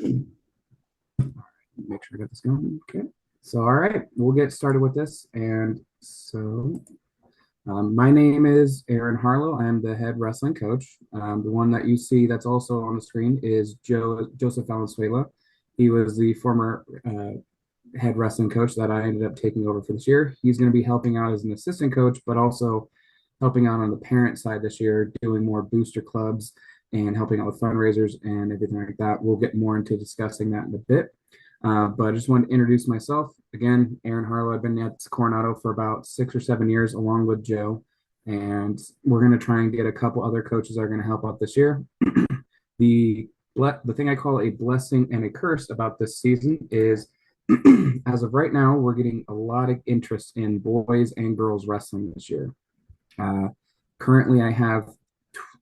Make sure I got this going. Okay. So, all right, we'll get started with this. My name is Aaron Harlow. I'm the head wrestling coach. The one that you see that's also on the screen is Joseph Valenzuela. He was the former head wrestling coach that I ended up taking over for this year. He's going to be helping out as an assistant coach, but also helping out on the parent side this year, doing more booster clubs and helping out with fundraisers and everything like that. We'll get more into discussing that in a bit. But I just wanted to introduce myself. Again, Aaron Harlow. I've been at Coronado for about 6 or 7 years, along with Joe. And we're going to try and get a couple other coaches that are going to help out this year. the the thing I call a blessing and a curse about this season is, as of right now, we're getting a lot of interest in boys and girls wrestling this year. Uh, Currently, I have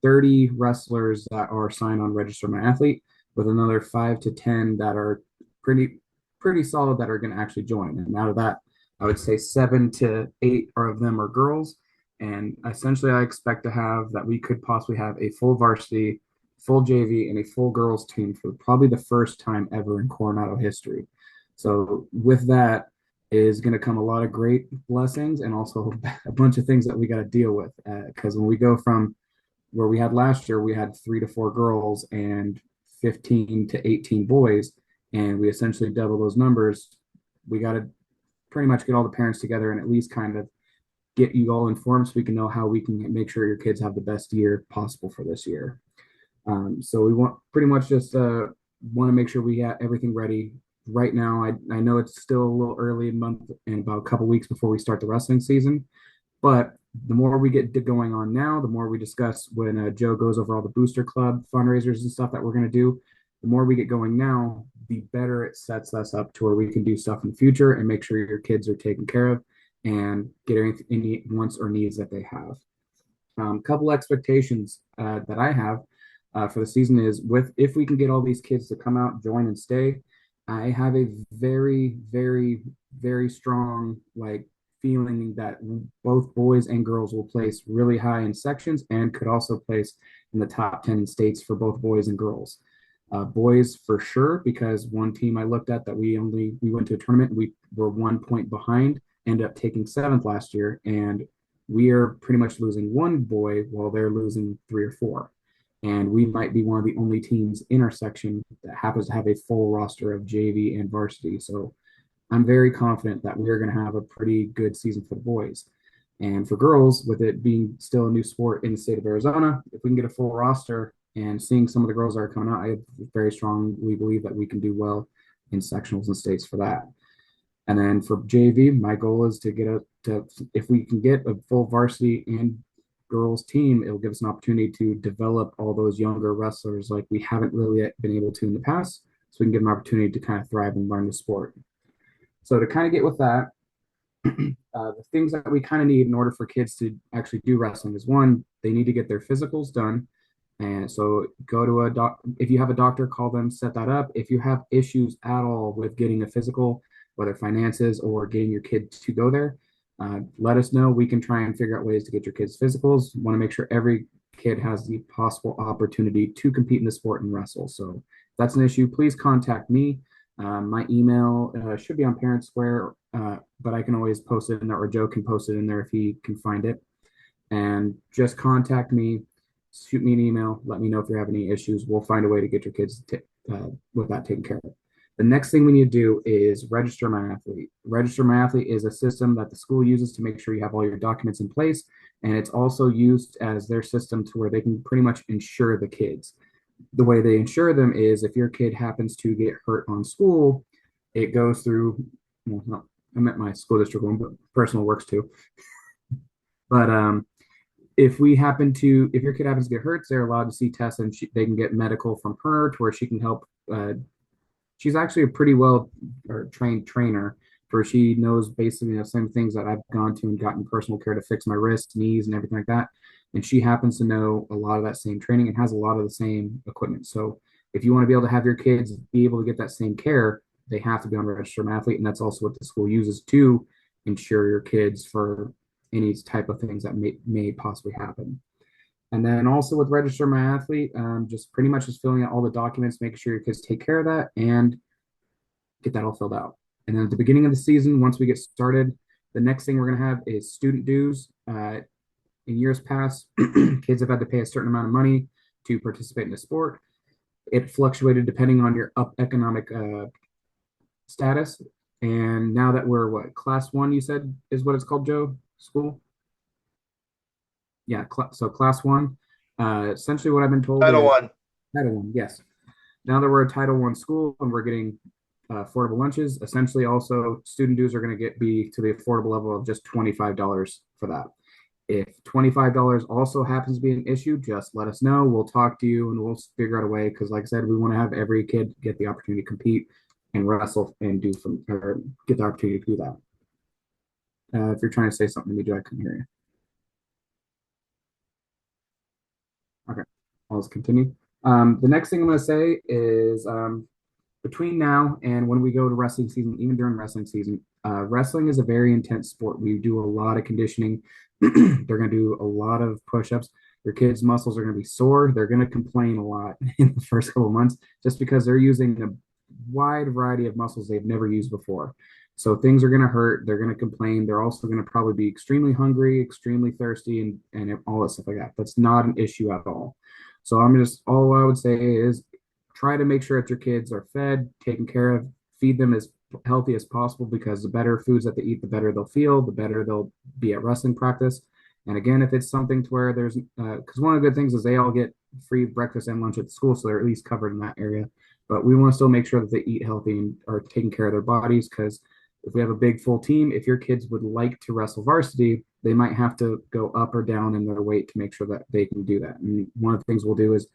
30 wrestlers that are signed on Register My Athlete, with another 5 to 10 that are pretty solid that are going to actually join. And out of that, I would say 7 to 8 of them are girls. And essentially, I expect to have that we could possibly have a full varsity, full JV, and a full girls team for probably the first time ever in Coronado history. So with that is going to come a lot of great blessings and also a bunch of things that we got to deal with. Because when we go from where we had last year, we had 3 to 4 girls and 15 to 18 boys, and we essentially double those numbers. We got to pretty much get all the parents together and at least kind of get you all informed so we can know how we can make sure your kids have the best year possible for this year. So we want pretty much just want to make sure we have everything ready right now. I know it's still a little early, a month and about a couple weeks before we start the wrestling season, but the more we get going on now, the more we discuss when Joe goes over all the booster club fundraisers and stuff that we're going to do. The more we get going now, the better it sets us up to where we can do stuff in the future and make sure your kids are taken care of and get any wants or needs that they have. Couple expectations that I have for the season is if we can get all these kids to come out, join, and stay. I have a very, very, very strong feeling that both boys and girls will place really high in sections and could also place in the top 10 in states for both boys and girls. Boys for sure, because one team I looked at that we went to a tournament, we were 1 point behind, ended up taking seventh last year, and we are pretty much losing one boy while they're losing 3 or 4. And we might be one of the only teams in our section that happens to have a full roster of JV and varsity. So I'm very confident that we're going to have a pretty good season for the boys. And for girls, with it being still a new sport in the state of Arizona, if we can get a full roster and seeing some of the girls that are coming out, I very strongly believe that we can do well in sectionals and states for that. And then for JV, my goal is to if we can get a full varsity and girls team, it'll give us an opportunity to develop all those younger wrestlers like we haven't really been able to in the past. So we can give them an opportunity to kind of thrive and learn the sport. So to kind of get with that, the things that we kind of need in order for kids to actually do wrestling is, one, they need to get their physicals done. And so go to a doc. If you have a doctor, call them, set that up. If you have issues at all with getting a physical, whether finances or getting your kid to go there, let us know. We can try and figure out ways to get your kids physicals. Want to make sure every kid has the possible opportunity to compete in the sport and wrestle. So if that's an issue, please contact me. My email should be on Parent Square, but I can always post it in there, or Joe can post it in there if he can find it. And just contact me, shoot me an email, let me know if you have any issues. We'll find a way to get your kids with that taken care of. The next thing we need to do is Register My Athlete. Register My Athlete is a system that the school uses to make sure you have all your documents in place, and it's also used as their system to where they can pretty much insure the kids. The way they insure them is if your kid happens to get hurt on school, it goes through, well, no, I meant my school district one, but personal works too. But if your kid happens to get hurt, they're allowed to see Tessa, and they can get medical from her to where she can help. She's actually a pretty well trained trainer, where she knows basically the same things that I've gone to and gotten personal care to fix my wrists, knees, and everything like that. And she happens to know a lot of that same training and has a lot of the same equipment. So if you want to be able to have your kids be able to get that same care, they have to be on Register My Athlete, and that's also what the school uses to insure your kids for any type of things that may possibly happen. And then also with register my athlete, just pretty much just filling out all the documents, making sure your kids take care of that and get that all filled out. And then at the beginning of the season, once we get started, the next thing we're going to have is student dues. In years past, kids have had to pay a certain amount of money to participate in the sport. It fluctuated depending on your economic status. And now that we're what, class one, you said is what it's called, Joe? School? Yeah, so class one. Essentially, what I've been told Title is one. Title one, yes. Now that we're a Title one school and we're getting affordable lunches, essentially also student dues are going to get be to the affordable level of just $25 for that. If $25 also happens to be an issue, just let us know. We'll talk to you and we'll figure out a way. Because, like I said, we want to have every kid get the opportunity to compete and wrestle and do from or get the opportunity to do that. If you're trying to say something to me, Joe, I couldn't hear you. Okay, I'll just continue. The next thing I'm going to say is between now and when we go to wrestling season, even during wrestling season, wrestling is a very intense sport. We do a lot of conditioning. They're going to do a lot of push-ups. Your kids' muscles are going to be sore. They're going to complain a lot in the first couple of months just because they're using a wide variety of muscles they've never used before. So things are going to hurt. They're going to complain. They're also going to probably be extremely hungry, extremely thirsty, and all that stuff like that. That's not an issue at all. So I'm just all I would say is try to make sure that your kids are fed, taken care of, feed them as healthy as possible because the better foods that they eat, the better they'll feel, the better they'll be at wrestling practice. And again, if it's something to where there's, because one of the good things is they all get free breakfast and lunch at the school, so they're at least covered in that area. But we want to still make sure that they eat healthy and are taking care of their bodies because if we have a big full team, if your kids would like to wrestle varsity, they might have to go up or down in their weight to make sure that they can do that. And one of the things we'll do is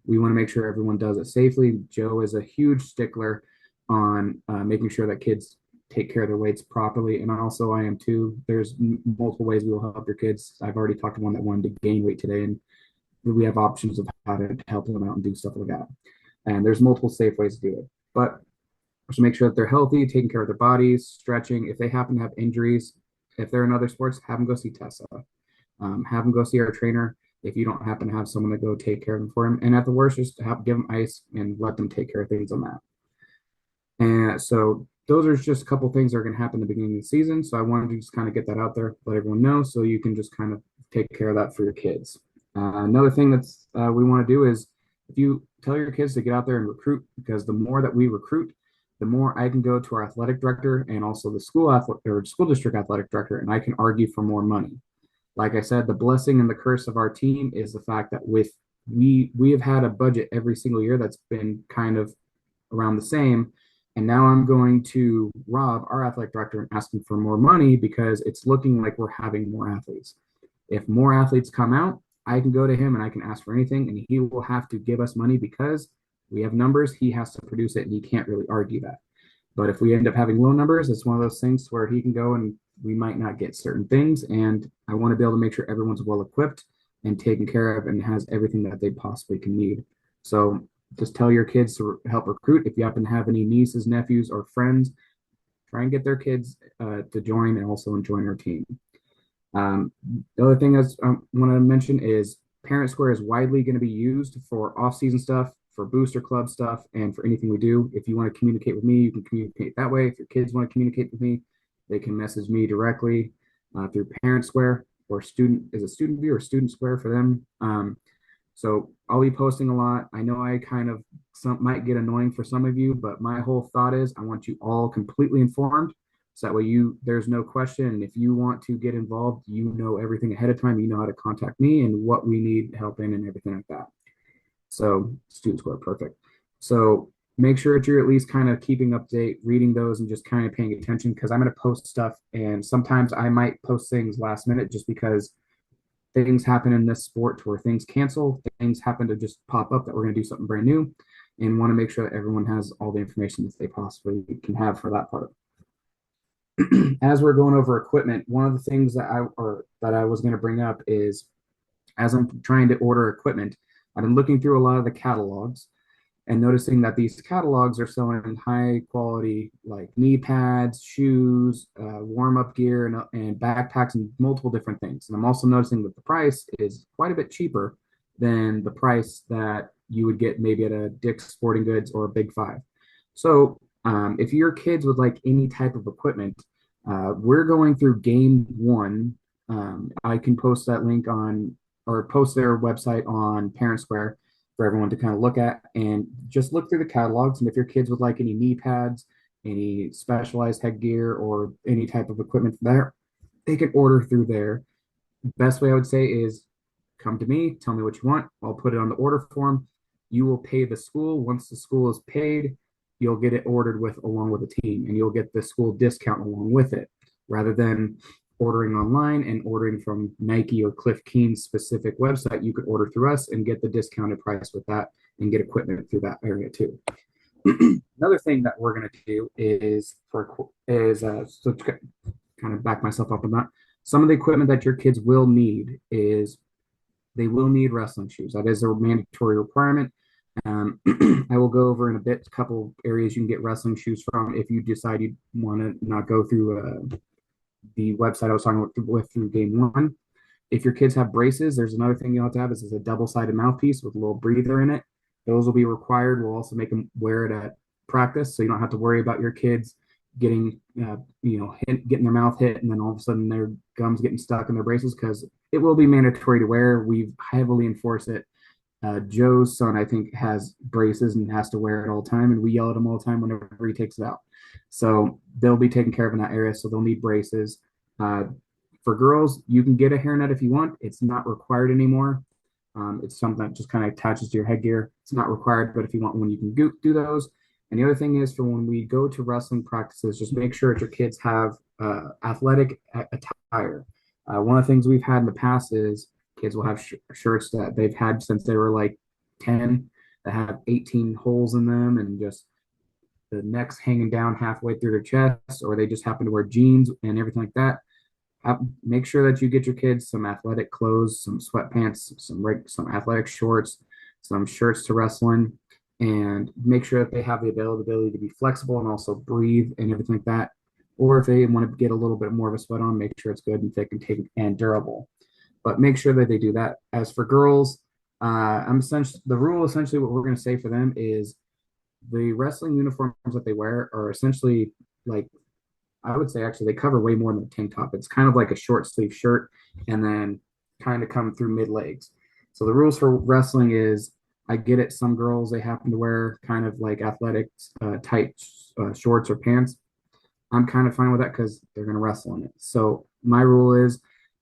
we want to make sure everyone does it safely. Joe is a huge stickler on making sure that kids take care of their weights properly, and also I am too. There's multiple ways we will help your kids. I've already talked to one that wanted to gain weight today, and we have options of how to help them out and do stuff like that. And there's multiple safe ways to do it, but to make sure that they're healthy, taking care of their bodies, stretching. If they happen to have injuries, if they're in other sports, have them go see Tessa. Have them go see our trainer if you don't happen to have someone to go take care of them for him. And at the worst, just give them ice and let them take care of things on that. And so those are just a couple things that are going to happen at the beginning of the season. So I wanted to just kind of get that out there, let everyone know, so you can just kind of take care of that for your kids. Another thing that's we want to do is if you tell your kids to get out there and recruit, because the more that we recruit, the more I can go to our athletic director and also the school athletic or school district athletic director, and I can argue for more money. Like I said, the blessing and the curse of our team is the fact that with we have had a budget every single year that's been kind of around the same. And now I'm going to Rob, our athletic director, and ask him for more money because it's looking like we're having more athletes. If more athletes come out, I can go to him and I can ask for anything, and he will have to give us money because we have numbers. He has to produce it, and he can't really argue that. But if we end up having low numbers, it's one of those things where he can go and we might not get certain things. And I want to be able to make sure everyone's well equipped and taken care of and has everything that they possibly can need. So just tell your kids to help recruit. If you happen to have any nieces, nephews, or friends, try and get their kids to join and also join our team. Um, the other thing I want to mention is Parent Square is widely going to be used for off-season stuff, for booster club stuff, and for anything we do. If you want to communicate with me, you can communicate that way. If your kids want to communicate with me, they can message me directly through Parent Square or Student View or Student Square for them. So I'll be posting a lot. I know I kind of might get annoying for some of you, but my whole thought is I want you all completely informed. So that way there's no question. And if you want to get involved, you know everything ahead of time. You know how to contact me and what we need help in and everything like that. So Student Square, perfect. So make sure that you're at least kind of keeping up to date, reading those and just kind of paying attention because I'm going to post stuff and sometimes I might post things last minute just because things happen in this sport where things cancel, things happen to just pop up that we're going to do something brand new and want to make sure that everyone has all the information that they possibly can have for that part. As we're going over equipment, one of the things that I was going to bring up is as I'm trying to order equipment, I've been looking through a lot of the catalogs and noticing that these catalogs are selling high quality like knee pads, shoes, warm up gear, and backpacks and multiple different things. And I'm also noticing that the price is quite a bit cheaper than the price that you would get maybe at a Dick's Sporting Goods or a Big Five. So if your kids would like any type of equipment, we're going through game one. I can post that link on or post their website on Parent Square for everyone to kind of look at and just look through the catalogs. And if your kids would like any knee pads, any specialized headgear, or any type of equipment there, they can order through there. Best way I would say is come to me, tell me what you want. I'll put it on the order form. You will pay the school. Once the school is paid, you'll get it ordered with along with the team, and you'll get the school discount along with it, rather than ordering online and ordering from Nike or Cliff Keen's specific website. You could order through us and get the discounted price with that and get equipment through that area too. Another thing that we're going to do is to kind of back myself up on that. Some of the equipment that your kids will need is they will need wrestling shoes. That is a mandatory requirement. I will go over in a bit a couple areas you can get wrestling shoes from if you decide you want to not go through the website I was talking with through game one. If your kids have braces, there's another thing you'll have to have is a double-sided mouthpiece with a little breather in it. Those will be required. We'll also make them wear it at practice, so you don't have to worry about your kids getting, getting their mouth hit, and then all of a sudden their gums getting stuck in their braces because it will be mandatory to wear. We've heavily enforced it. Joe's son, I think, has braces and has to wear it all the time, and we yell at him all the time whenever he takes it out. So they'll be taken care of in that area. So they'll need braces. Uh, for girls, you can get a hairnet if you want. It's not required anymore. It's something that just kind of attaches to your headgear. It's not required, but if you want one, you can do those. And the other thing is for when we go to wrestling practices, just make sure that your kids have athletic attire. One of the things we've had in the past is kids will have shirts that they've had since they were like 10 that have 18 holes in them and just the necks hanging down halfway through their chest, or they just happen to wear jeans and everything like that. Make sure that you get your kids some athletic clothes, some sweatpants, some athletic shorts, some shirts to wrestle in, and make sure that they have the availability to be flexible and also breathe and everything like that. Or if they want to get a little bit more of a sweat on, make sure it's good and thick and take and durable. But make sure that they do that. As for girls, I'm essentially the rule. Essentially, what we're going to say for them is the wrestling uniforms that they wear are essentially like I would say actually they cover way more than a tank top. It's kind of like a short sleeve shirt and then kind of come through mid legs. So the rules for wrestling is I get it. Some girls they happen to wear kind of like athletic tight shorts or pants. I'm kind of fine with that because they're going to wrestle in it. So my rule is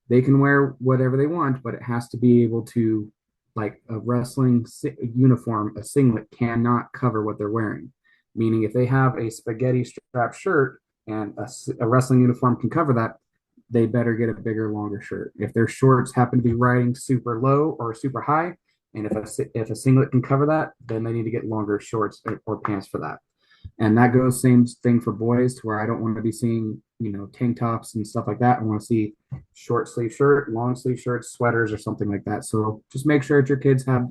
they can wear whatever they want, but it has to be able to, like a wrestling uniform, a singlet cannot cover what they're wearing. Meaning, if they have a spaghetti strap shirt and a wrestling uniform can cover that, they better get a bigger, longer shirt. If their shorts happen to be riding super low or super high, and if a singlet can cover that, then they need to get longer shorts or pants for that. And that goes same thing for boys to where I don't want to be seeing, tank tops and stuff like that. I want to see short sleeve shirt, long sleeve shirts, sweaters, or something like that. So just make sure that your kids have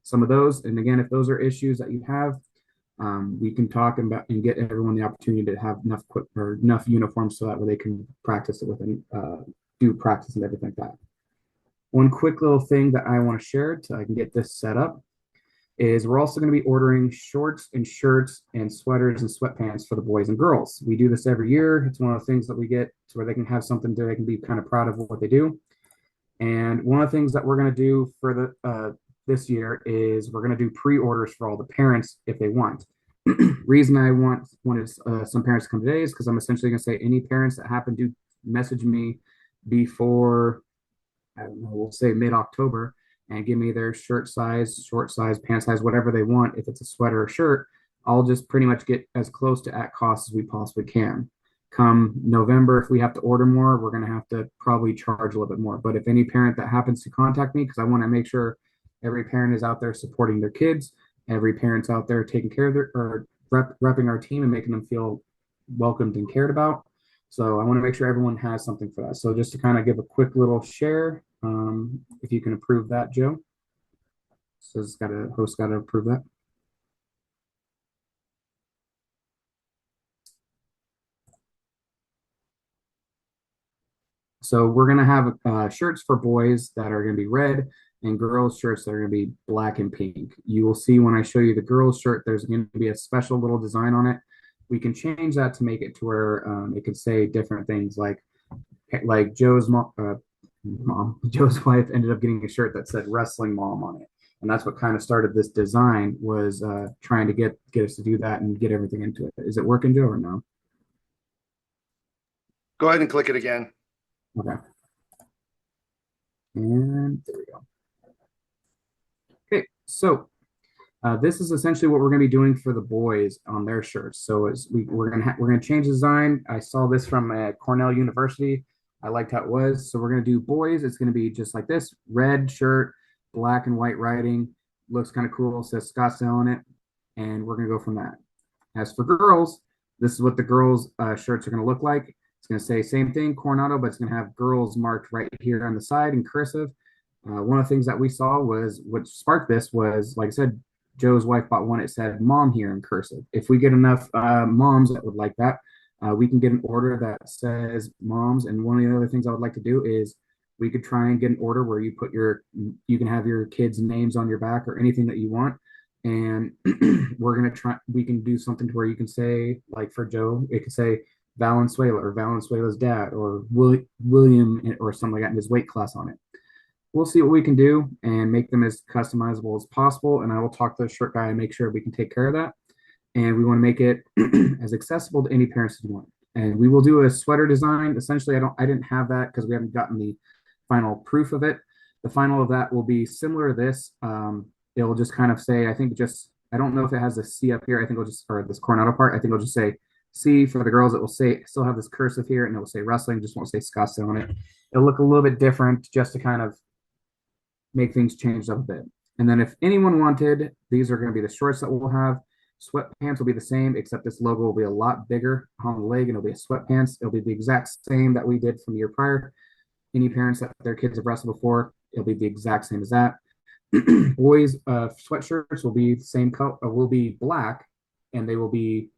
some of those. And again, if those are issues that you have, we can talk about and get everyone the opportunity to have enough uniforms so that way they can practice it within do practice and everything like that. One quick little thing that I want to share so I can get this set up is we're also going to be ordering shorts and shirts and sweaters and sweatpants for the boys and girls. We do this every year. It's one of the things that we get to where they can have something that they can be kind of proud of what they do. And one of the things that we're going to do for the this year is we're going to do pre-orders for all the parents if they want. Reason I wanted some parents to come today is because I'm essentially going to say any parents that happen to message me before I don't know, we'll say mid-October and give me their shirt size, short size, pant size, whatever they want. If it's a sweater or shirt, I'll just pretty much get as close to at cost as we possibly can. Come November, if we have to order more, we're going to have to probably charge a little bit more. But if any parent that happens to contact me, because I want to make sure every parent is out there supporting their kids, every parent's out there taking care of their or repping our team and making them feel welcomed and cared about. So I want to make sure everyone has something for that. So just to kind of give a quick little share, if you can approve that, Joe. So it's got a host got to approve that. So we're gonna have shirts for boys that are gonna be red and girls' shirts that are going to be black and pink. You will see when I show you the girls' shirt, there's going to be a special little design on it. We can change that to make it to where it can say different things like Joe's wife ended up getting a shirt that said "Wrestling Mom" on it, and that's what kind of started this design was trying to get us to do that and get everything into it. Is it working, Joe, or no? Go ahead and click it again. Okay, and there we go. Okay, so this is essentially what we're going to be doing for the boys on their shirts. So we're going to change the design. I saw this from Cornell University. I liked how it was. So we're going to do boys. It's going to be just like this: red shirt, black and white writing. Looks kind of cool. Says Scottsdale on it, and we're going to go from that. As for girls, this is what the girls' shirts are going to look like. It's going to say same thing, Coronado, but it's going to have girls marked right here on the side in cursive. One of the things that we saw was what sparked this was, like I said, Joe's wife bought one. It said "mom" here in cursive. If we get enough moms that would like that, we can get an order that says "moms." And one of the other things I would like to do is we could try and get an order where you can have your kids' names on your back or anything that you want. And we can do something to where you can say, like for Joe, it could say Valenzuela or Valenzuela's dad or William or something like that in his weight class on it. We'll see what we can do and make them as customizable as possible. And I will talk to the shirt guy and make sure we can take care of that. And we want to make it as accessible to any parents as want. And we will do a sweater design. Essentially, I didn't have that because we haven't gotten the final proof of it. The final of that will be similar to this. It will just kind of say, I don't know if it has a C up here. I think it'll just, or this Coronado part, I think it'll just say C for the girls. It will say, still have this cursive here and it will say wrestling, just won't say Scottsdale on it. It'll look a little bit different just to kind of make things change up a bit. And then if anyone wanted, these are going to be the shorts that we'll have. Sweatpants will be the same, except this logo will be a lot bigger on the leg, and it'll be a sweatpants. It'll be the exact same that we did from the year prior. Any parents that their kids have wrestled before, it'll be the exact same as that. Boys' sweatshirts will be the same color, will be black, and they will be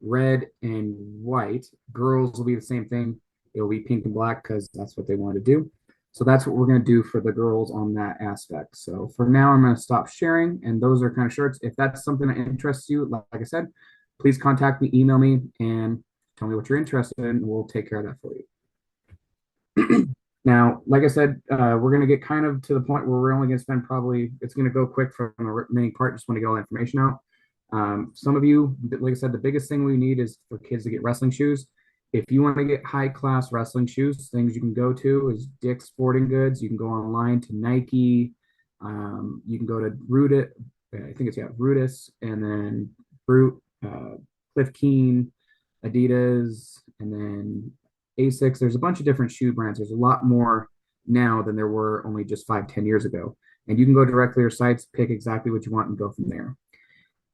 red and white. Girls will be the same thing. It will be pink and black because that's what they want to do. So that's what we're going to do for the girls on that aspect. So for now, I'm going to stop sharing, and those are kind of shirts. If that's something that interests you, like I said, please contact me, email me, and tell me what you're interested in, and we'll take care of that for you. Now, like I said, we're going to get kind of to the point where we're only going to spend it's going to go quick from the remaining part. Just want to get all the information out. Some of you, like I said, the biggest thing we need is for kids to get wrestling shoes. If you want to get high class wrestling shoes, things you can go to is Dick's Sporting Goods. You can go online to Nike. You can go to Rudis, I think it's Rudis, and then Brute, Cliff Keen, Adidas, and then Asics. There's a bunch of different shoe brands. There's a lot more now than there were only just 5, 10 years ago. And you can go directly to your sites, pick exactly what you want, and go from there.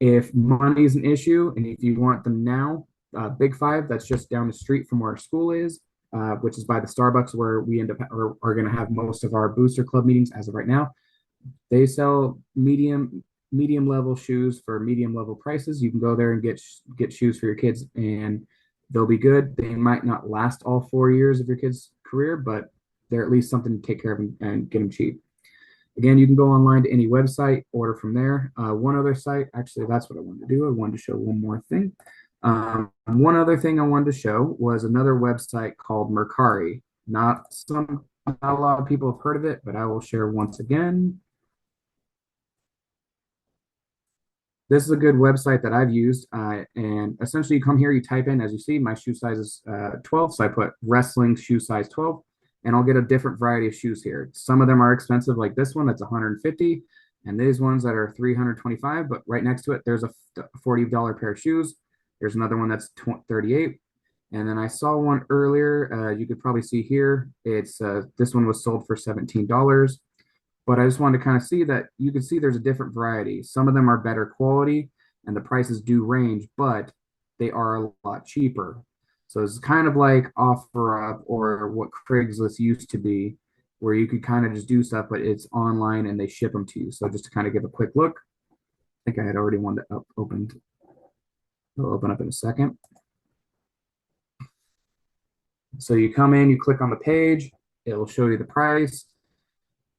If money is an issue and if you want them now, Big Five, that's just down the street from where our school is, which is by the Starbucks where we end up or are going to have most of our booster club meetings as of right now. They sell medium level shoes for medium level prices. You can go there and get shoes for your kids, and they'll be good. They might not last all 4 years of your kid's career, but they're at least something to take care of and get them cheap. Again, you can go online to any website, order from there. One other site, actually, that's what I wanted to do. I wanted to show one more thing. One other thing I wanted to show was another website called Mercari. Not a lot of people have heard of it, but I will share once again. This is a good website that I've used. And essentially, you come here, you type in, as you see, my shoe size is 12. So I put wrestling shoe size 12, and I'll get a different variety of shoes here. Some of them are expensive, like this one, that's 150, and these ones that are 325. But right next to it, there's a $40 pair of shoes. There's another one that's 38. And then I saw one earlier. You could probably see here. This one was sold for $17. But I just wanted to kind of see that you can see there's a different variety. Some of them are better quality and the prices do range, but they are a lot cheaper. So it's kind of like OfferUp or what Craigslist used to be, where you could kind of just do stuff, but it's online and they ship them to you. So just to kind of give a quick look, I think I had already one that opened. It'll open up in a second. So you come in, you click on the page, it will show you the price.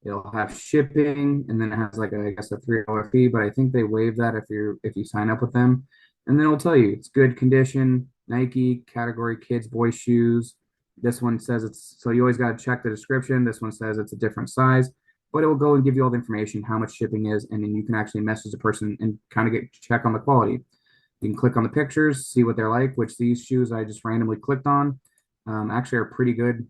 It'll have shipping, and then it has like I guess a $3 fee, but I think they waive that if you sign up with them. And then it'll tell you it's good condition, Nike category kids boys shoes. This one says it's so you always got to check the description. This one says it's a different size, but it will go and give you all the information, how much shipping is, and then you can actually message the person and kind of get check on the quality. You can click on the pictures, see what they're like, which these shoes I just randomly clicked on actually are pretty good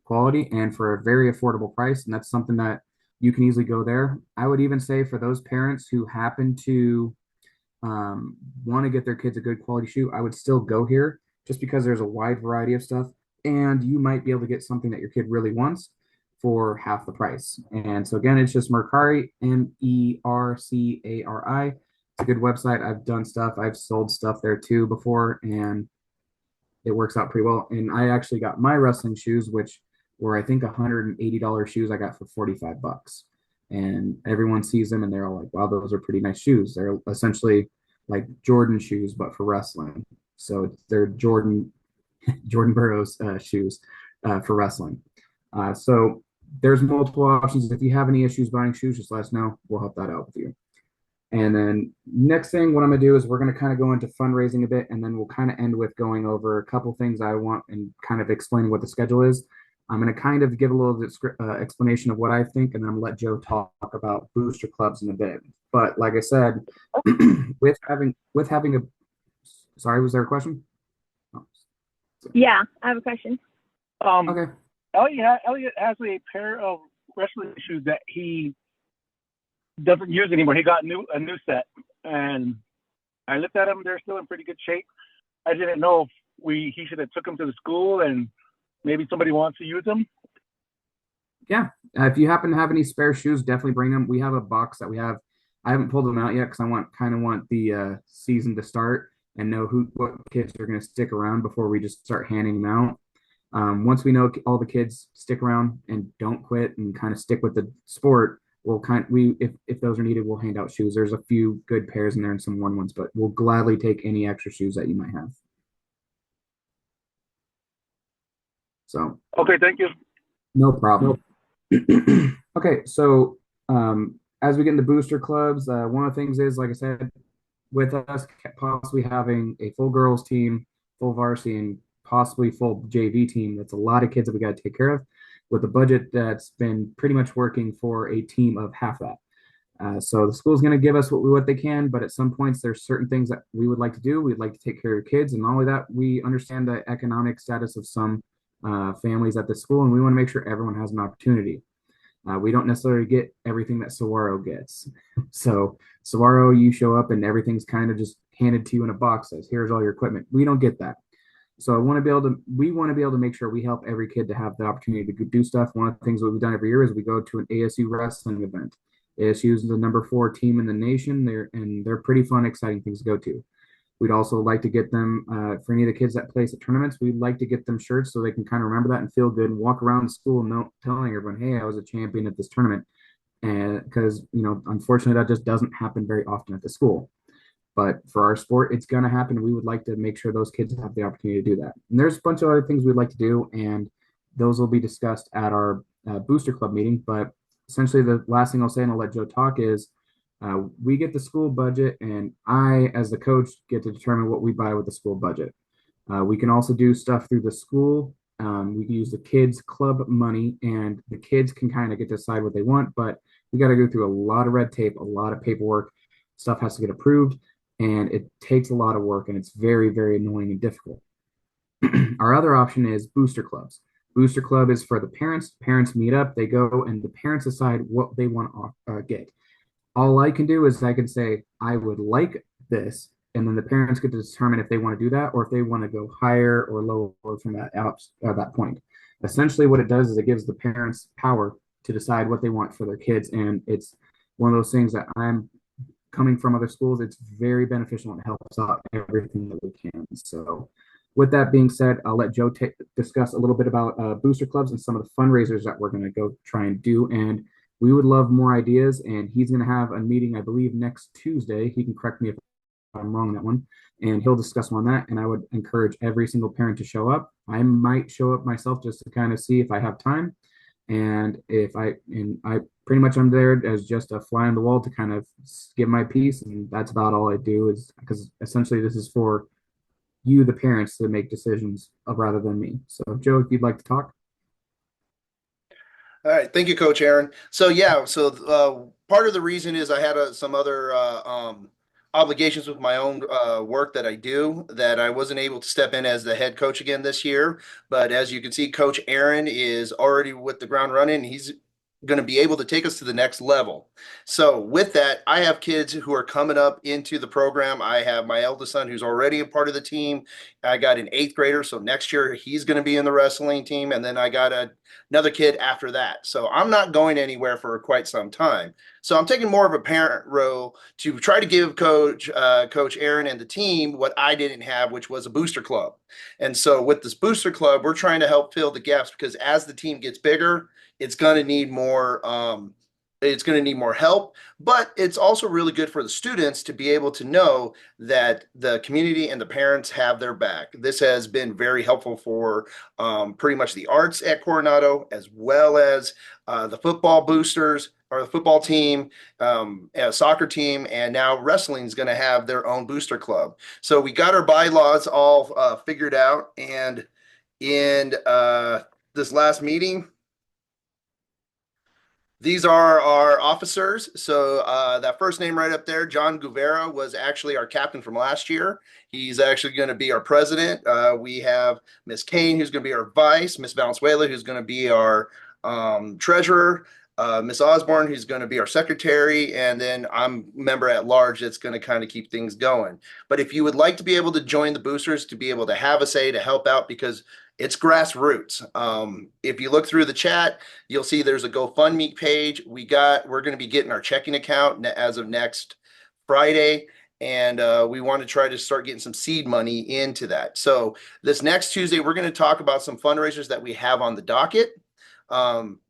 quality and for a very affordable price. And that's something that you can easily go there. I would even say for those parents who happen to want to get their kids a good quality shoe, I would still go here just because there's a wide variety of stuff. And you might be able to get something that your kid really wants for half the price. And so again, it's just Mercari, Mercari. It's a good website. I've done stuff. I've sold stuff there too before, and it works out pretty well. And I actually got my wrestling shoes, which were I think $180 shoes. I got for 45 bucks. And everyone sees them and they're all like, wow, those are pretty nice shoes. They're essentially like Jordan shoes, but for wrestling. So they're Jordan Burroughs shoes for wrestling. So there's multiple options. If you have any issues buying shoes, just let us know. We'll help that out with you. And then next thing, what I'm gonna do is we're gonna kind of go into fundraising a bit, and then we'll kind of end with going over a couple things I want and kind of explaining what the schedule is. I'm gonna kind of give a little explanation of what I think, and then I'm gonna let Joe talk about booster clubs in a bit. But like I said, with having a sorry, was there a question? Oh, Yeah, I have a question. okay. Elliot has a pair of wrestling shoes that he doesn't use anymore. He got a new set, and I looked at them. They're still in pretty good shape. I didn't know if he should have took them to the school, and maybe somebody wants to use them. Yeah, if you happen to have any spare shoes, definitely bring them. We have a box that we have. I haven't pulled them out yet because I want the season to start and know what kids are going to stick around before we just start handing them out. Once we know all the kids stick around and don't quit and kind of stick with the sport, if those are needed, we'll hand out shoes. There's a few good pairs in there and some worn ones, but we'll gladly take any extra shoes that you might have. So okay, thank you. No problem. Okay, so as we get into booster clubs, one of the things is, like I said, with us possibly having a full girls team, full varsity, and possibly full JV team, that's a lot of kids that we got to take care of with a budget that's been pretty much working for a team of half that. So the school's going to give us what they can, but at some points there's certain things that we would like to do. We'd like to take care of kids, and not only that, we understand the economic status of some families at the school, and we want to make sure everyone has an opportunity. We don't necessarily get everything that Saguaro gets. So Saguaro, you show up and everything's kind of just handed to you in a box. Says, here's all your equipment. We don't get that. So we want to be able to make sure we help every kid to have the opportunity to do stuff. One of the things that we've done every year is we go to an ASU wrestling event. ASU is the number 4 team in the nation. They're pretty fun, exciting things to go to. We'd also like to get them, for any of the kids that place at tournaments, we'd like to get them shirts so they can kind of remember that and feel good and walk around the school telling everyone, hey, I was a champion at this tournament. And because, unfortunately, that just doesn't happen very often at the school. But for our sport, it's going to happen. We would like to make sure those kids have the opportunity to do that. And there's a bunch of other things we'd like to do, and those will be discussed at our booster club meeting. But essentially, the last thing I'll say, and I'll let Joe talk, is we get the school budget, and I, as the coach, get to determine what we buy with the school budget. We can also do stuff through the school. We can use the kids' club money, and the kids can kind of get to decide what they want, but we got to go through a lot of red tape, a lot of paperwork. Stuff has to get approved, and it takes a lot of work, and it's very, very annoying and difficult. Our other option is booster clubs. Booster club is for the parents. Parents meet up, they go, and the parents decide what they want to get. All I can do is I can say, I would like this. And then the parents get to determine if they want to do that or if they want to go higher or lower from that point. Essentially, what it does is it gives the parents power to decide what they want for their kids. And it's one of those things that I'm coming from other schools. It's very beneficial and helps out everything that we can. So with that being said, I'll let Joe discuss a little bit about booster clubs and some of the fundraisers that we're going to go try and do. And we would love more ideas, and he's going to have a meeting, I believe, next Tuesday. He can correct me if I'm wrong on that one, and he'll discuss on that. And I would encourage every single parent to show up. I might show up myself just to kind of see if I have time. And I pretty much I'm there as just a fly on the wall to kind of give my piece, and that's about all I do. Is because essentially this is for you, the parents, to make decisions rather than me. So, Joe, if you'd like to talk. All right, thank you, Coach Aaron. So yeah, part of the reason is I had some other obligations with my own work that I do that I wasn't able to step in as the head coach again this year. But as you can see, Coach Aaron is already with the ground running. He's going to be able to take us to the next level. So with that, I have kids who are coming up into the program. I have my eldest son who's already a part of the team. I got an eighth grader, so next year he's going to be in the wrestling team, and then I got another kid after that. So I'm not going anywhere for quite some time. So I'm taking more of a parent role to try to give Coach Aaron and the team what I didn't have, which was a booster club. And so with this booster club, we're trying to help fill the gaps because as the team gets bigger, it's going to need more. It's going to need more help, but it's also really good for the students to be able to know that the community and the parents have their back. This has been very helpful for pretty much the arts at Coronado, as well as the football boosters or the football team, soccer team, and now wrestling is going to have their own booster club. So we got our bylaws all figured out, and in this last meeting, these are our officers. So that first name right up there, John Guvera, was actually our captain from last year. He's actually going to be our president. We have Miss Kane, who's going to be our vice, Miss Valenzuela, who's going to be our treasurer, Miss Osborne, who's going to be our secretary, and then I'm member at large that's going to kind of keep things going. But if you would like to be able to join the boosters, to be able to have a say, to help out, because it's grassroots. If you look through the chat, you'll see there's a GoFundMe page. We're going to be getting our checking account as of next Friday, and we want to try to start getting some seed money into that. So this next Tuesday, we're going to talk about some fundraisers that we have on the docket.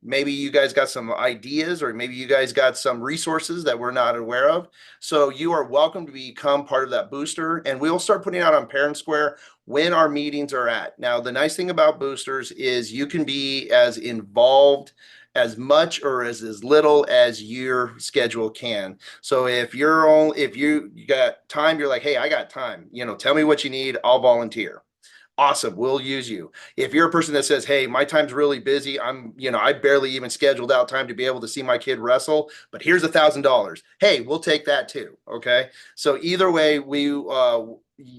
Maybe you guys got some ideas, or maybe you guys got some resources that we're not aware of. So you are welcome to become part of that booster, and we'll start putting out on Parent Square when our meetings are at. Now, the nice thing about boosters is you can be as involved as much or as little as your schedule can. So if you got time, you're like, hey, I got time, tell me what you need, I'll volunteer. Awesome, we'll use you. If you're a person that says, hey, my time's really busy, I barely even scheduled out time to be able to see my kid wrestle, but here's $1,000. Hey, we'll take that too. Okay. So either way,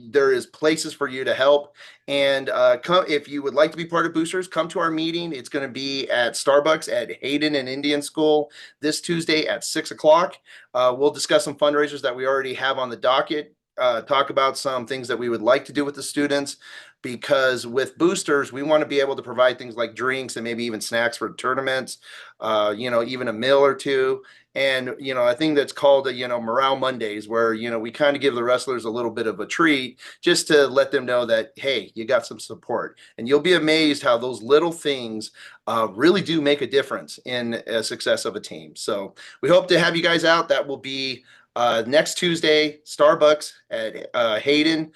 there is places for you to help. And if you would like to be part of boosters, come to our meeting. It's going to be at Starbucks at Hayden and Indian School this Tuesday at 6 o'clock. We'll discuss some fundraisers that we already have on the docket. Talk about some things that we would like to do with the students, because with boosters, we want to be able to provide things like drinks and maybe even snacks for tournaments, even a meal or two. And, I think that's called, Morale Mondays, where, we kind of give the wrestlers a little bit of a treat just to let them know that, hey, you got some support. And you'll be amazed how those little things really do make a difference in a success of a team. So we hope to have you guys out. That will be next Tuesday, Starbucks at Hayden.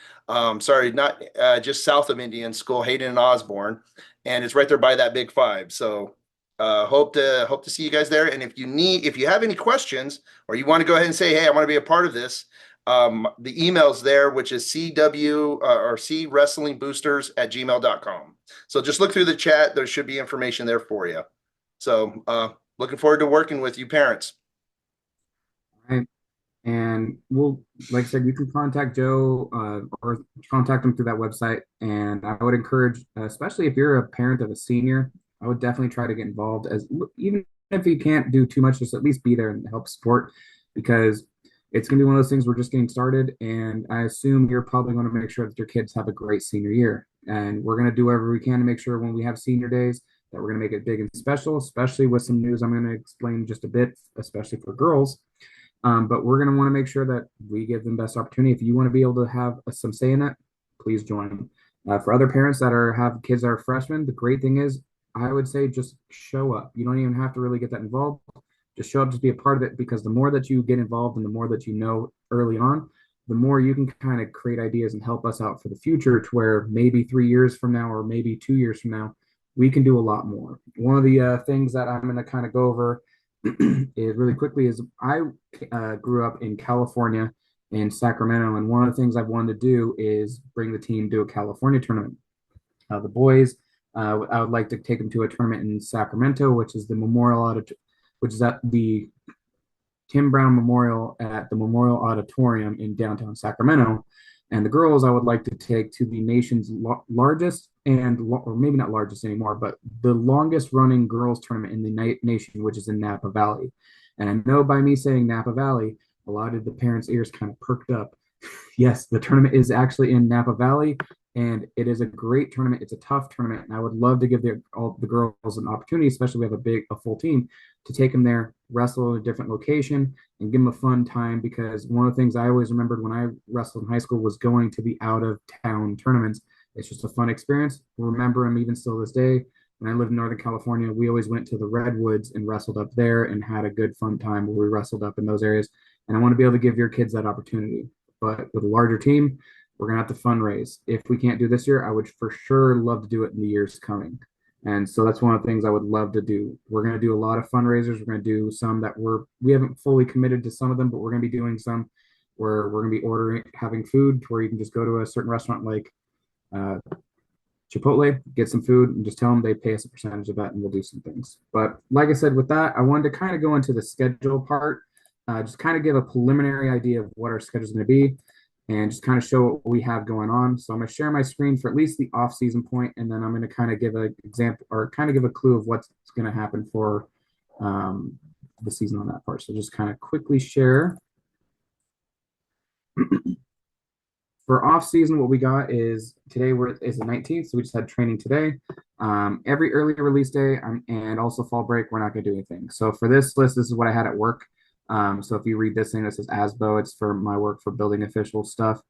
Sorry, not just south of Indian School, Hayden and Osborne, and it's right there by that Big Five. So hope to see you guys there. And if you have any questions, or you want to go ahead and say, hey, I want to be a part of this, the email's there, which is CW or C Wrestling Boosters at gmail.com. So just look through the chat. There should be information there for you. So looking forward to working with you parents. Right. And like I said, you can contact Joe or contact him through that website. And I would encourage, especially if you're a parent of a senior, I would definitely try to get involved, as even if you can't do too much, just at least be there and help support, because it's going to be one of those things, we're just getting started. And I assume you're probably going to make sure that your kids have a great senior year. And we're going to do whatever we can to make sure when we have senior days that we're going to make it big and special, especially with some news I'm going to explain just a bit, especially for girls. But we're going to want to make sure that we give them best opportunity. If you want to be able to have some say in that, please join. For other parents that have kids that are freshmen, the great thing is, I would say just show up. You don't even have to really get that involved. Just show up, just be a part of it, because the more that you get involved and the more that you know early on, the more you can kind of create ideas and help us out for the future, to where maybe 3 years from now or maybe 2 years from now, we can do a lot more. One of the things that I'm going to kind of go over is really quickly is I grew up in California in Sacramento, and one of the things I've wanted to do is bring the team to a California tournament. The boys, I would like to take them to a tournament in Sacramento, which is the which is at the Tim Brown Memorial at the Memorial Auditorium in downtown Sacramento. And the girls, I would like to take to the nation's largest or maybe not largest anymore, but the longest running girls tournament in the nation, which is in Napa Valley. And I know by me saying Napa Valley, a lot of the parents' ears kind of perked up. Yes, the tournament is actually in Napa Valley, and it is a great tournament. It's a tough tournament, and I would love to give all the girls an opportunity, especially if we have a full team, to take them there, wrestle in a different location, and give them a fun time. Because one of the things I always remembered when I wrestled in high school was going to the out of town tournaments. It's just a fun experience. Remember them even still this day. When I lived in Northern California, we always went to the Redwoods and wrestled up there and had a good fun time where we wrestled up in those areas. And I want to be able to give your kids that opportunity. But with a larger team, we're going to have to fundraise. If we can't do this year, I would for sure love to do it in the years coming. And so that's one of the things I would love to do. We're going to do a lot of fundraisers. We're going to do some that we haven't fully committed to some of them, but we're going to be doing some where we're going to be having food to where you can just go to a certain restaurant like uh, Chipotle, get some food, and just tell them they pay us a percentage of that, and we'll do some things. But like I said, with that, I wanted to kind of go into the schedule part, just kind of give a preliminary idea of what our schedule is going to be, and just kind of show what we have going on. So I'm going to share my screen for at least the off-season point, and then I'm going to kind of give an example or kind of give a clue of what's going to happen for the season on that part. So just kind of quickly share. For off season, what we got is today is the 19th, so we just had training today. Every early release day and also fall break, we're not going to do anything. So for this list, this is what I had at work. So if you read this thing that says ASBO, it's for my work for building official stuff.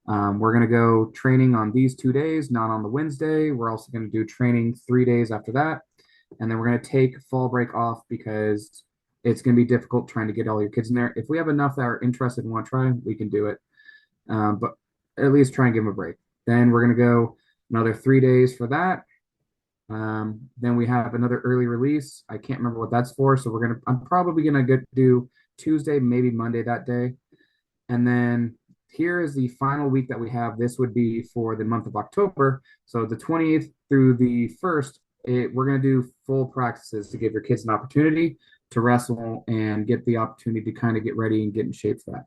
We're going to go training on these 2 days, not on the Wednesday. We're also going to do training 3 days after that. And then we're going to take fall break off because it's going to be difficult trying to get all your kids in there. If we have enough that are interested and want to try, we can do it. But at least try and give them a break. Then we're going to go another 3 days for that. Then we have another early release. I can't remember what that's for. So I'm probably going to do Tuesday, maybe Monday that day. And then here is the final week that we have. This would be for the month of October. So the 20th through the 1st, we're going to do full practices to give your kids an opportunity to wrestle and get the opportunity to kind of get ready and get in shape for that.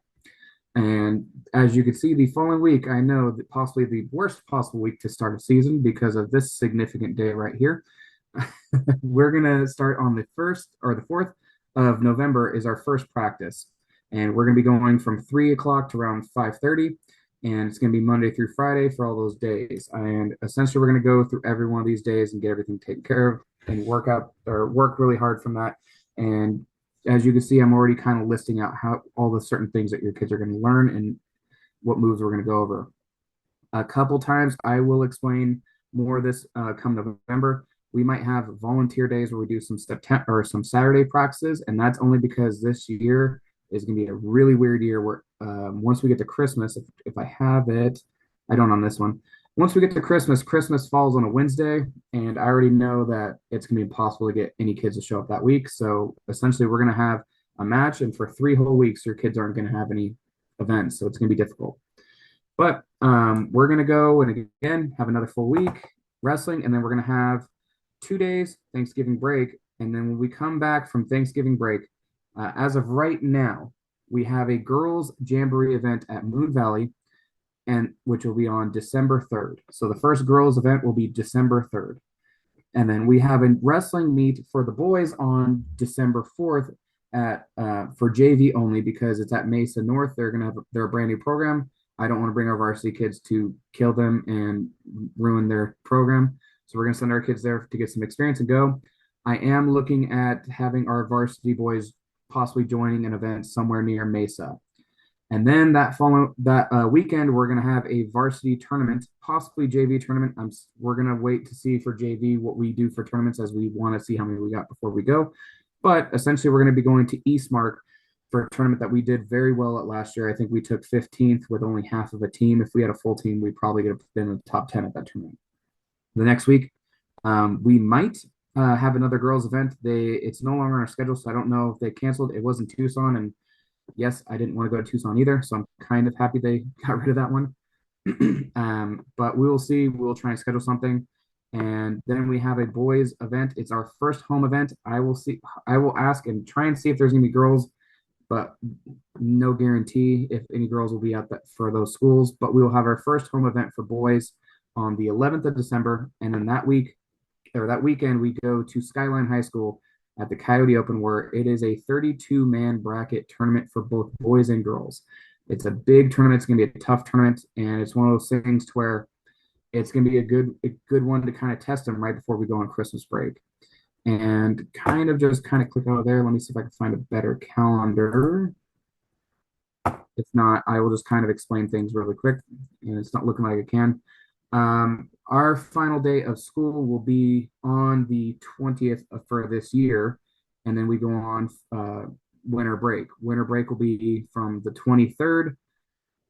And as you can see, the following week, I know that possibly the worst possible week to start a season because of this significant day right here. We're going to start on the 1st or the 4th of November is our first practice. And we're going to be going from 3 o'clock to around 5:30. And it's going to be Monday through Friday for all those days. And essentially, we're going to go through every one of these days and get everything taken care of and work really hard from that. And as you can see, I'm already kind of listing out how all the certain things that your kids are going to learn and what moves we're going to go over. A couple times I will explain more of this come November. We might have volunteer days where we do some September or some Saturday practices, and that's only because this year is going to be a really weird year where once we get to Christmas, if I have it, I don't on this one. Once we get to Christmas, Christmas falls on a Wednesday, and I already know that it's going to be impossible to get any kids to show up that week. So essentially, we're going to have a match, and for 3 whole weeks, your kids aren't going to have any events. So it's going to be difficult. But we're going to go and again have another full week wrestling, and then we're going to have 2 days Thanksgiving break. And then when we come back from Thanksgiving break, as of right now, we have a girls' jamboree event at Moon Valley, and which will be on December 3rd. So the first girls event will be December 3rd. And then we have a wrestling meet for the boys on December 4th at for JV only because it's at Mesa North. They're going to have their brand new program. I don't want to bring our varsity kids to kill them and ruin their program. So we're going to send our kids there to get some experience and go. I am looking at having our varsity boys possibly joining an event somewhere near Mesa. And then that weekend, we're going to have a varsity tournament, possibly JV tournament. We're going to wait to see for JV what we do for tournaments as we want to see how many we got before we go. But essentially, we're going to be going to Eastmark for a tournament that we did very well at last year. I think we took 15th with only half of a team. If we had a full team, we probably would have been in the top 10 at that tournament. The next week, We might have another girls event. It's no longer on our schedule, so I don't know if they canceled. It was in Tucson, and yes, I didn't want to go to Tucson either, so I'm kind of happy they got rid of that one. But we will see. We'll try and schedule something. And then we have a boys event. It's our first home event. I will see. I will ask and try and see if there's gonna be girls, but no guarantee if any girls will be at that for those schools. But we will have our first home event for boys on the 11th of December, and then that week or that weekend we go to Skyline High School at the Coyote Open, where it is a 32-man bracket tournament for both boys and girls. It's a big tournament. It's going to be a tough tournament, and it's one of those things to where it's going to be a good one to kind of test them right before we go on Christmas break. And kind of click out of there. Let me see if I can find a better calendar. If not, I will just kind of explain things really quick, and it's not looking like I can. Our final day of school will be on the 20th for this year, and then we go on winter break. Winter break will be from the 23rd,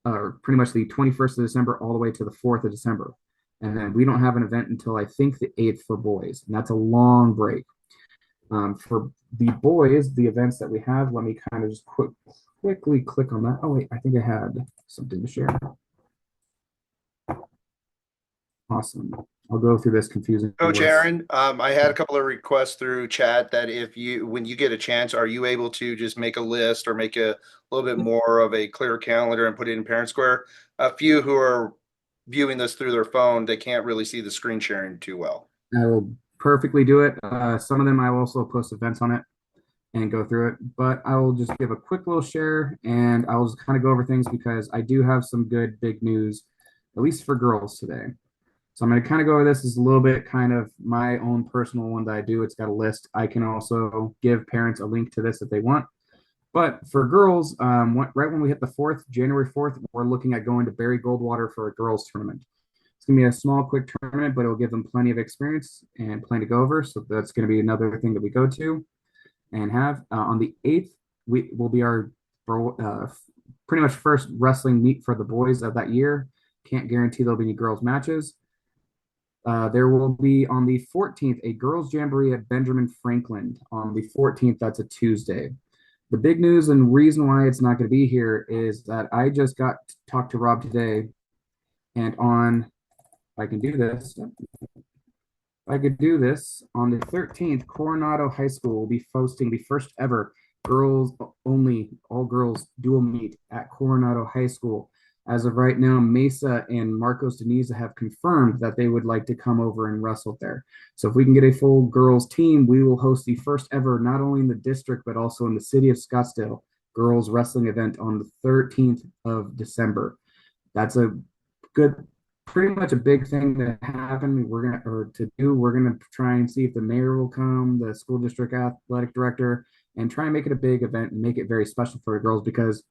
or pretty much the 21st of December, all the way to the 4th of December. And then we don't have an event until I think the 8th for boys, and that's a long break. For the boys, the events that we have, let me kind of just quickly click on that. Oh, wait, I think I had something to share. Awesome. I'll go through this confusing Coach list. Aaron, I had a couple of requests through chat that when you get a chance, are you able to just make a list or make a little bit more of a clear calendar and put it in Parent Square? A few who are viewing this through their phone, they can't really see the screen sharing too well. I will perfectly do it. Some of them I will also post events on it and go through it, but I will just give a quick little share and I will just kind of go over things because I do have some good big news, at least for girls today. So I'm going to kind of go over this as a little bit kind of my own personal one that I do. It's got a list. I can also give parents a link to this if they want. But for girls, right when we hit the 4th, January 4th, we're looking at going to Barry Goldwater for a girls tournament. It's going to be a small, quick tournament, but it'll give them plenty of experience and plenty to go over. So that's going to be another thing that we go to and have. On the 8th, we will be our pretty much first wrestling meet for the boys of that year. Can't guarantee there'll be any girls matches. There will be on the 14th a girls' jamboree at Benjamin Franklin. On the 14th, that's a Tuesday. The big news and reason why it's not going to be here is that I just got to talk to Rob today, and if I can do this, on the 13th, Coronado High School will be hosting the first ever girls only, all girls dual meet at Coronado High School. As of right now, Mesa and Marcos Deniza have confirmed that they would like to come over and wrestle there. So if we can get a full girls team, we will host the first ever, not only in the district, but also in the city of Scottsdale, girls wrestling event on the 13th of December. That's pretty much a big thing to happen. We're gonna try and see if the mayor will come, the school district athletic director, and try and make it a big event and make it very special for the girls because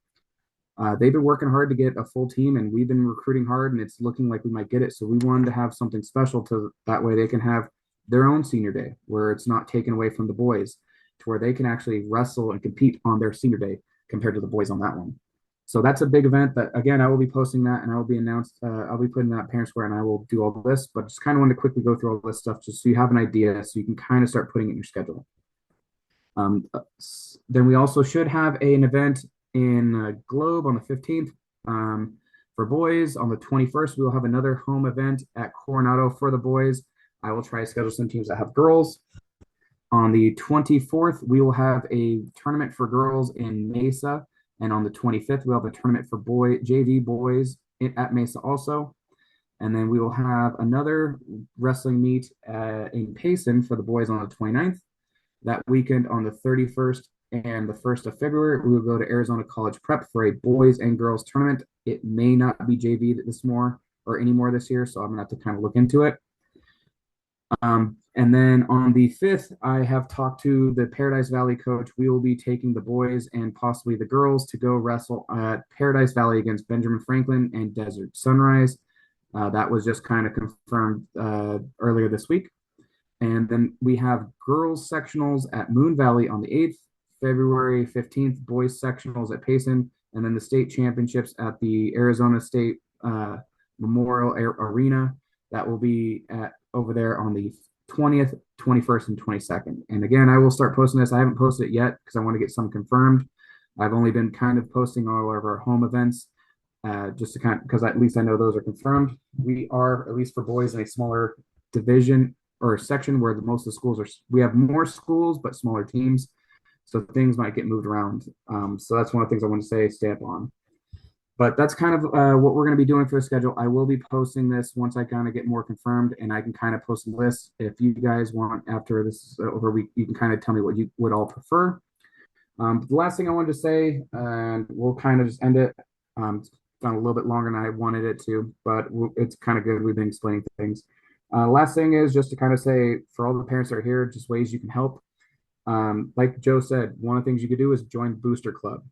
they've been working hard to get a full team, and we've been recruiting hard, and it's looking like we might get it. So we wanted to have something special to that way they can have their own senior day where it's not taken away from the boys, to where they can actually wrestle and compete on their senior day compared to the boys on that one. So that's a big event that again I will be posting that and I will be announced. I'll be putting that Parent Square and I will do all this, but just kind of wanted to quickly go through all this stuff just so you have an idea, so you can kind of start putting it in your schedule. Then we also should have an event in Globe on the 15th. For boys, on the 21st, we will have another home event at Coronado for the boys. I will try to schedule some teams that have girls. On the 24th, we will have a tournament for girls in Mesa. And on the 25th, we'll have a tournament for JV boys at Mesa also. And then we will have another wrestling meet in Payson for the boys on the 29th. That weekend on the 31st and the 1st of February, we will go to Arizona College Prep for a boys and girls tournament. It may not be JV anymore this year, so I'm gonna have to kind of look into it. And then on the 5th, I have talked to the Paradise Valley coach. We will be taking the boys and possibly the girls to go wrestle at Paradise Valley against Benjamin Franklin and Desert Sunrise. That was just kind of confirmed earlier this week. And then we have girls sectionals at Moon Valley on the 8th, February 15th, boys sectionals at Payson, and then the state championships at the Arizona State Memorial Arena. That will be over there on the 20th, 21st, and 22nd. And again, I will start posting this. I haven't posted it yet because I want to get some confirmed. I've only been kind of posting all of our home events just to kind of, because at least I know those are confirmed. We are, at least for boys, in a smaller division or section where most of the schools are, we have more schools, but smaller teams. So things might get moved around. So that's one of the things I want to say, stay up on. But that's kind of what we're going to be doing for the schedule. I will be posting this once I kind of get more confirmed, and I can kind of post a list. If you guys want, after this is over, you can kind of tell me what you would all prefer. The last thing I wanted to say, and we'll kind of just end it. It's gone a little bit longer than I wanted it to, but it's kind of good. We've been explaining things. Last thing is just to kind of say, for all the parents that are here, just ways you can help. Like Joe said, one of the things you could do is join Booster Club.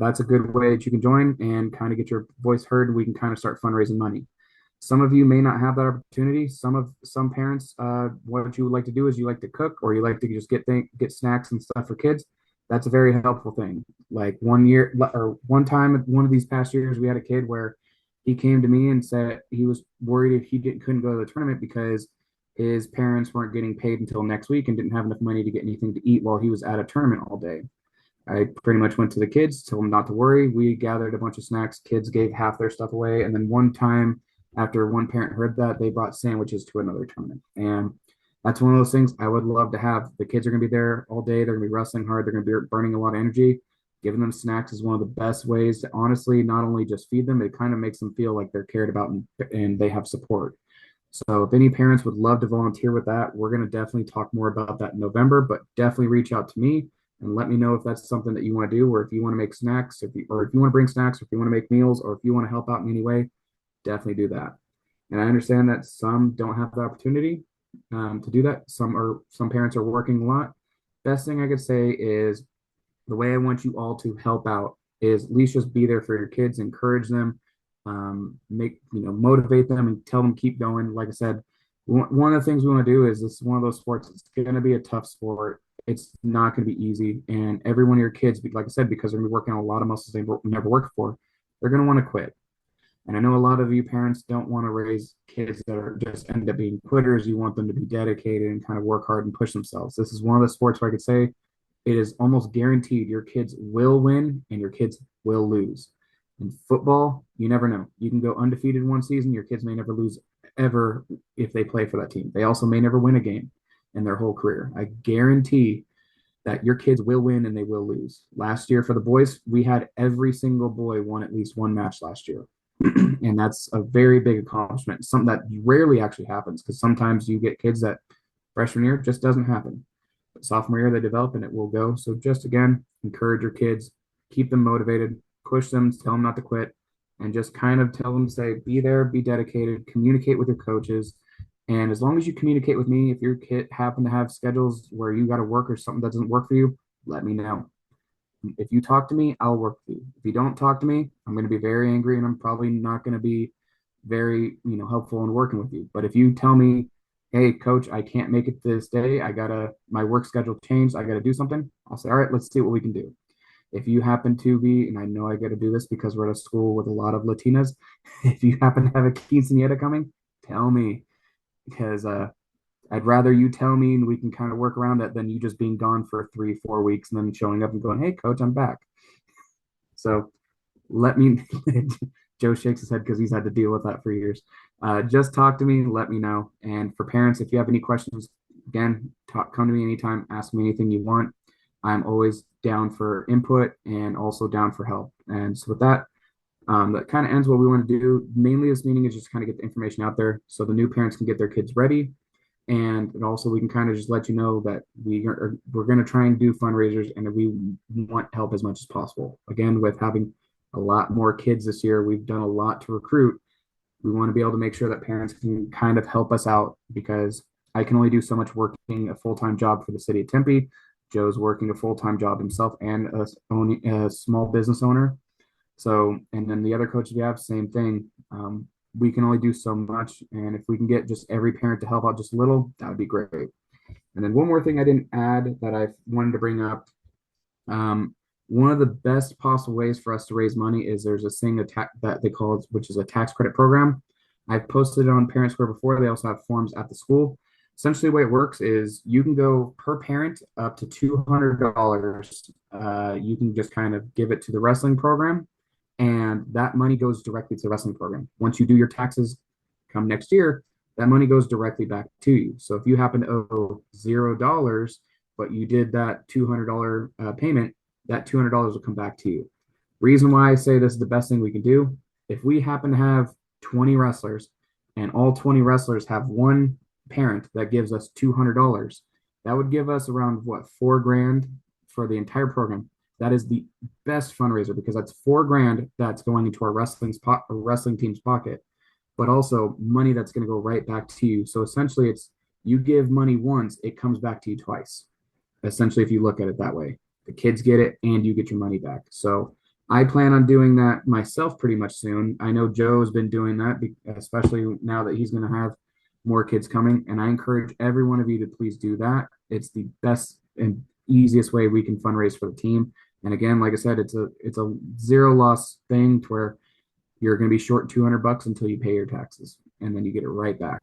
That's a good way that you can join and kind of get your voice heard. We can kind of start fundraising money. Some of you may not have that opportunity. Some parents, what you would like to do is you like to cook, or you like to just get snacks and stuff for kids. That's a very helpful thing. Like one time, one of these past years, we had a kid where he came to me and said he was worried if couldn't go to the tournament because his parents weren't getting paid until next week and didn't have enough money to get anything to eat while he was at a tournament all day. I pretty much went to the kids, told them not to worry. We gathered a bunch of snacks. Kids gave half their stuff away. And then one time, after one parent heard that, they brought sandwiches to another tournament. And that's one of those things I would love to have. The kids are going to be there all day. They're going to be wrestling hard. They're going to be burning a lot of energy. Giving them snacks is one of the best ways to honestly not only just feed them, it kind of makes them feel like they're cared about and they have support. So if any parents would love to volunteer with that, we're going to definitely talk more about that in November, but definitely reach out to me and let me know if that's something that you want to do, or if you want to make snacks, or if you want to bring snacks, or if you want to make meals, or if you want to help out in any way, definitely do that. And I understand that some don't have the opportunity to do that. Some parents are working a lot. Best thing I could say is the way I want you all to help out is at least just be there for your kids, encourage them, motivate them and tell them keep going. Like I said, one of the things we want to do is this is one of those sports. It's going to be a tough sport. It's not going to be easy. And every one of your kids, like I said, because they're going to be working on a lot of muscles they've never worked for, they're going to want to quit. And I know a lot of you parents don't want to raise kids that are just end up being quitters. You want them to be dedicated and kind of work hard and push themselves. This is one of the sports where I could say it is almost guaranteed your kids will win and your kids will lose. In football, you never know. You can go undefeated one season. Your kids may never lose ever if they play for that team. They also may never win a game in their whole career. I guarantee that your kids will win and they will lose. Last year for the boys, we had every single boy won at least one match last year. And that's a very big accomplishment, something that rarely actually happens because sometimes you get kids that freshman year just doesn't happen. But sophomore year, they develop and it will go. So just again, encourage your kids, keep them motivated, push them, tell them not to quit, and just kind of tell them, say, be there, be dedicated, communicate with your coaches. And as long as you communicate with me, if your kid happen to have schedules where you got to work or something that doesn't work for you, let me know. If you talk to me, I'll work with you. If you don't talk to me, I'm going to be very angry and I'm probably not going to be very, helpful in working with you. But if you tell me, hey, coach, I can't make it this day. My work schedule changed. I got to do something. I'll say, all right, let's see what we can do. If you happen to be, and I know I got to do this because we're at a school with a lot of Latinas, if you happen to have a quinceañera coming, tell me because I'd rather you tell me and we can kind of work around that than you just being gone for 3-4 weeks and then showing up and going, hey, coach, I'm back. So let me, Joe shakes his head because he's had to deal with that for years. Just talk to me, let me know. And for parents, if you have any questions, again, come to me anytime, ask me anything you want. I'm always down for input and also down for help. And so with that, that kind of ends what we want to do. Mainly this meeting is just kind of get the information out there so the new parents can get their kids ready. And also we can kind of just let you know that we're going to try and do fundraisers and we want help as much as possible. Again, with having a lot more kids this year, we've done a lot to recruit. We want to be able to make sure that parents can kind of help us out because I can only do so much working a full-time job for the city of Tempe. Joe's working a full-time job himself and owning a small business owner. So, and then the other coaches we have, same thing. We can only do so much. And if we can get just every parent to help out just a little, that would be great. And then one more thing I didn't add that I wanted to bring up. One of the best possible ways for us to raise money is there's a thing that they call, which is a tax credit program. I've posted it on Parent Square before. They also have forms at the school. Essentially, the way it works is you can go per parent up to $200. You can just kind of give it to the wrestling program, and that money goes directly to the wrestling program. Once you do your taxes come next year, that money goes directly back to you. So if you happen to owe $0, but you did that $200 payment, that $200 will come back to you. Reason why I say this is the best thing we can do, if we happen to have 20 wrestlers and all 20 wrestlers have one parent that gives us $200, that would give us around what, 4 grand for the entire program. That is the best fundraiser because that's 4 grand that's going into our wrestling team's pocket, but also money that's going to go right back to you. So essentially, it's you give money once, it comes back to you twice. Essentially, if you look at it that way, the kids get it and you get your money back. So I plan on doing that myself pretty much soon. I know Joe's been doing that, especially now that he's going to have more kids coming. And I encourage every one of you to please do that. It's the best and easiest way we can fundraise for the team. And again, like I said, it's a zero loss thing to where you're going to be short $200 until you pay your taxes, and then you get it right back.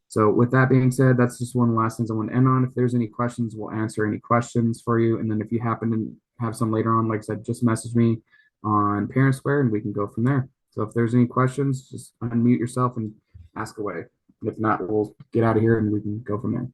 So with that being said, that's just one of the last things I want to end on. If there's any questions, we'll answer any questions for you. And then if you happen to have some later on, like I said, just message me on Parent Square and we can go from there. So if there's any questions, just unmute yourself and ask away. If not, we'll get out of here and we can go from there.